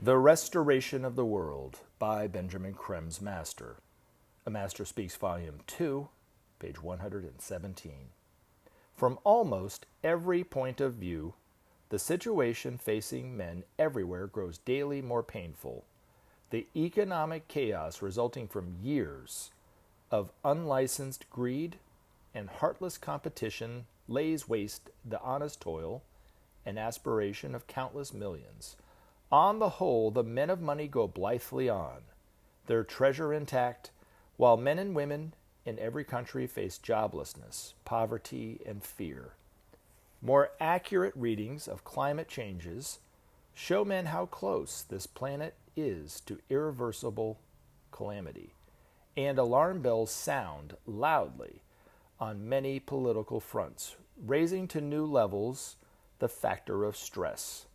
The Restoration of the World by Benjamin Krem's Master. A Master Speaks, Volume 2, page 117. From almost every point of view, the situation facing men everywhere grows daily more painful. The economic chaos resulting from years of unlicensed greed and heartless competition lays waste the honest toil and aspiration of countless millions. On the whole, the men of money go blithely on, their treasure intact, while men and women in every country face joblessness, poverty, and fear. More accurate readings of climate changes show men how close this planet is to irreversible calamity, and alarm bells sound loudly on many political fronts, raising to new levels the factor of stress.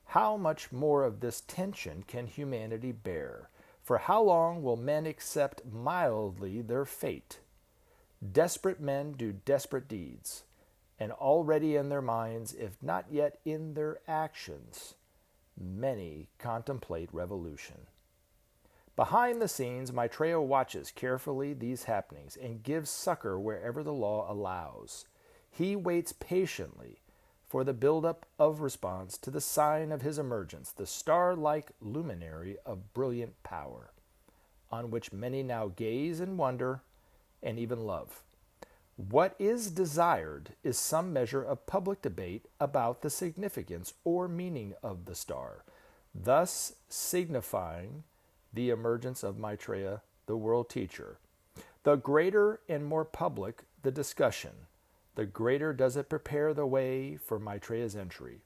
How much more of this tension can humanity bear? For how long will men accept mildly their fate? Desperate men do desperate deeds, and already in their minds, if not yet in their actions, many contemplate revolution. Behind the scenes, Maitreya watches carefully these happenings and gives succor wherever the law allows. He waits patiently for the buildup of response to the sign of his emergence, the star-like luminary of brilliant power, on which many now gaze and wonder and even love. What is desired is some measure of public debate about the significance or meaning of the star, thus signifying the emergence of Maitreya, the world teacher. The greater and more public the discussion, the greater does it prepare the way for Maitreya's entry.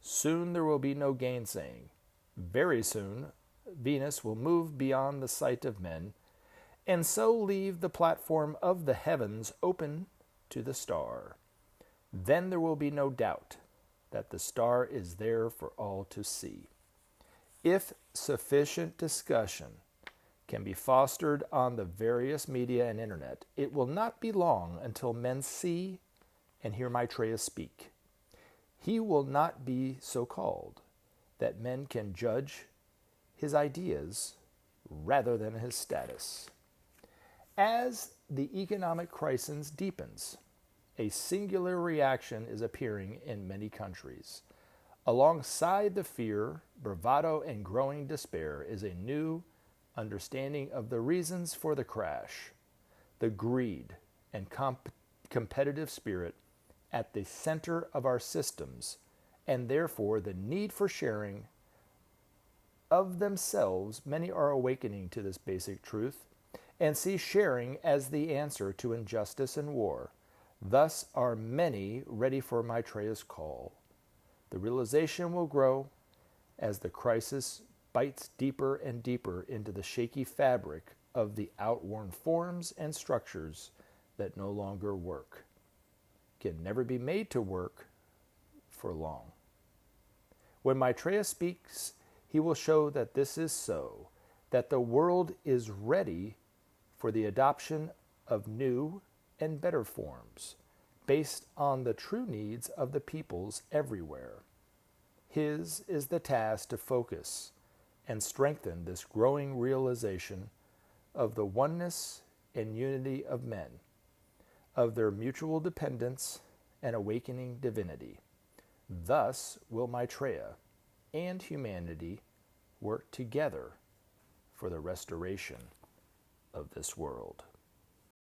Soon there will be no gainsaying. Very soon, Venus will move beyond the sight of men, and so leave the platform of the heavens open to the star. Then there will be no doubt that the star is there for all to see. If sufficient discussion can be fostered on the various media and internet, it will not be long until men see and hear Maitreya speak. He will not be so called that men can judge his ideas rather than his status. As the economic crisis deepens, a singular reaction is appearing in many countries. Alongside the fear, bravado, and growing despair is a new understanding of the reasons for the crash, the greed and competitive spirit at the center of our systems, and therefore the need for sharing of themselves. Many are awakening to this basic truth and see sharing as the answer to injustice and war. Thus are many ready for Maitreya's call. The realization will grow as the crisis bites deeper and deeper into the shaky fabric of the outworn forms and structures that no longer work, can never be made to work for long. When Maitreya speaks, he will show that this is so, that the world is ready for the adoption of new and better forms, based on the true needs of the peoples everywhere. His is the task to focus and strengthen this growing realization of the oneness and unity of men, of their mutual dependence and awakening divinity. Thus will Maitreya and humanity work together for the restoration of this world.